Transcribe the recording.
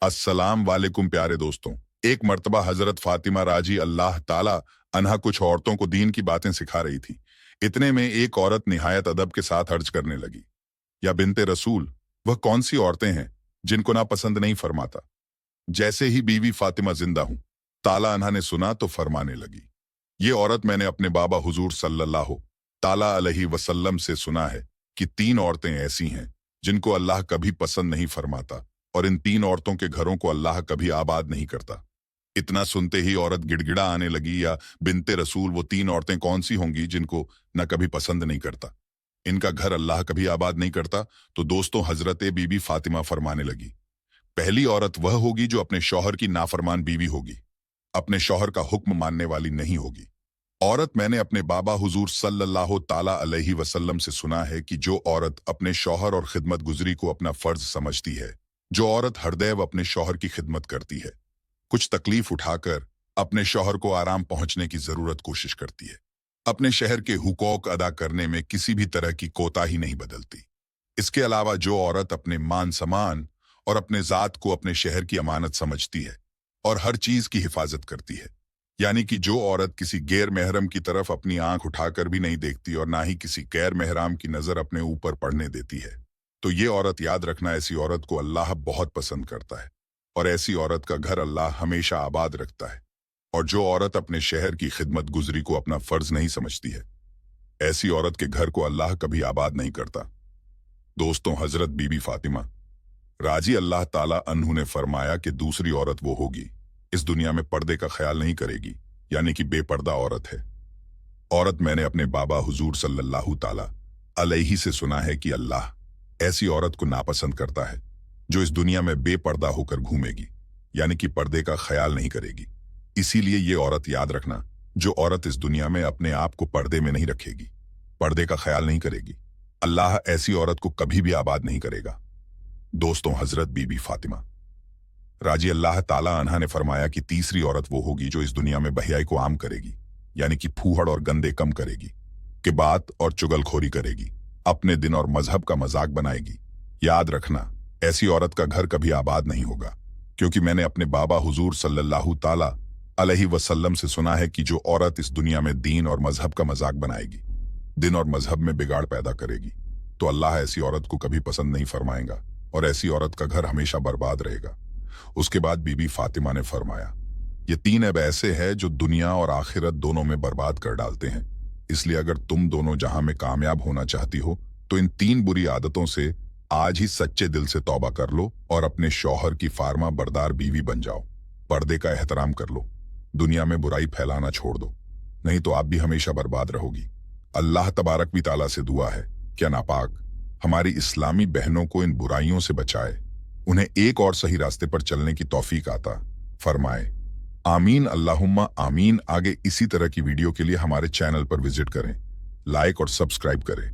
अस्सलाम वालेकुम प्यारे दोस्तों। एक मर्तबा हजरत फातिमा राजी अल्लाह ताला अन्हा कुछ औरतों को दीन की बातें सिखा रही थी। इतने में एक औरत निहायत अदब के साथ अर्ज करने लगी, या बिनते रसूल, वह कौन सी औरतें हैं जिनको ना पसंद नहीं फरमाता? जैसे ही बीवी फातिमा जिंदा हूं, ताला अन्हा ने सुना तो फरमाने लगी, ये औरत मैंने अपने बाबा हुजूर सल्लल्लाहु ताला अलैहि वसल्लम से सुना है कि तीन औरतें ऐसी हैं जिनको अल्लाह कभी पसंद नहीं फरमाता, और इन तीन औरतों के घरों को अल्लाह कभी आबाद नहीं करता। इतना सुनते ही औरत गिड़गिड़ा आने लगी, या बिनते रसूल, वो तीन औरतें कौन सी होंगी जिनको न कभी पसंद नहीं करता, इनका घर अल्लाह कभी आबाद नहीं करता? तो दोस्तों, हजरत बीबी फातिमा फरमाने लगी, पहली औरत वह होगी जो अपने शौहर की नाफरमान बीवी होगी, अपने शौहर का हुक्म मानने वाली नहीं होगी। औरत मैंने अपने बाबा हुजूर सल्लल्लाहु ताला अलैहि वसल्लम से सुना है कि जो औरत अपने शौहर और खिदमत गुजरी को अपना फर्ज समझती है, जो औरत हरदैव अपने शौहर की खिदमत करती है, कुछ तकलीफ उठाकर अपने शौहर को आराम पहुंचने की जरूरत कोशिश करती है, अपने शहर के हुकूक अदा करने में किसी भी तरह की कोताही नहीं बदलती। इसके अलावा जो औरत अपने मान सम्मान और अपने जात को अपने शहर की अमानत समझती है और हर चीज की हिफाजत करती है, यानी कि जो औरत किसी गैर महरम की तरफ अपनी आंख उठाकर भी नहीं देखती और ना ही किसी गैर महराम की नजर अपने ऊपर पड़ने देती है, तो ये औरत, याद रखना, ऐसी औरत को अल्लाह बहुत पसंद करता है और ऐसी औरत का घर अल्लाह हमेशा आबाद रखता है। और जो औरत अपने शहर की खिदमत गुजरी को अपना फर्ज नहीं समझती है, ऐसी औरत के घर को अल्लाह कभी आबाद नहीं करता। दोस्तों, हजरत बीबी फातिमा राजी अल्लाह ताला अन्हु ने फरमाया कि दूसरी औरत वो होगी इस दुनिया में पर्दे का ख्याल नहीं करेगी, यानी कि बेपर्दा औरत है। औरत मैंने अपने बाबा हुजूर सल्लल्लाहु ताला अलैहि से सुना है कि अल्लाह ऐसी औरत को नापसंद करता है जो इस दुनिया में बेपर्दा होकर घूमेगी, यानी कि पर्दे का ख्याल नहीं करेगी। इसीलिए ये औरत, याद रखना, जो औरत इस दुनिया में अपने आप को पर्दे में नहीं रखेगी, पर्दे का ख्याल नहीं करेगी, अल्लाह ऐसी औरत को कभी भी आबाद नहीं करेगा। दोस्तों, हजरत बीबी फातिमा राजी अल्लाह ताला अन्हा ने फरमाया कि तीसरी औरत वो होगी जो इस दुनिया में बहियाई को आम करेगी, यानी कि फूहड़ और गंदे कम करेगी, कि बात और चुगलखोरी करेगी, अपने दिन और मजहब का मजाक बनाएगी। याद रखना, ऐसी औरत का घर कभी आबाद नहीं होगा, क्योंकि मैंने अपने बाबा हुजूर सल्लल्लाहु ताला अलैहि वसल्लम से सुना है कि जो औरत इस दुनिया में दीन और मजहब का मजाक बनाएगी, दिन और मजहब में बिगाड़ पैदा करेगी, तो अल्लाह ऐसी औरत को कभी पसंद नहीं फरमाएगा और ऐसी औरत का घर हमेशा बर्बाद रहेगा। उसके बाद बीबी फातिमा ने फरमाया, ये तीन ऐब ऐसे हैं जो दुनिया और आखिरत दोनों में बर्बाद कर डालते हैं। इसलिए अगर तुम दोनों जहां में कामयाब होना चाहती हो तो इन तीन बुरी आदतों से आज ही सच्चे दिल से तौबा कर लो और अपने शौहर की फार्मा बरदार बीवी बन जाओ। पर्दे का एहतराम कर लो, दुनिया में बुराई फैलाना छोड़ दो, नहीं तो आप भी हमेशा बर्बाद रहोगी। अल्लाह तबारक वी ताला से दुआ है क्या नापाक हमारी इस्लामी बहनों को इन बुराइयों से बचाए, उन्हें एक और सही रास्ते पर चलने की तौफीक आता फरमाए। आमीन, अल्लाहुम्मा आमीन। आगे इसी तरह की वीडियो के लिए हमारे चैनल पर विजिट करें, लाइक और सब्सक्राइब करें।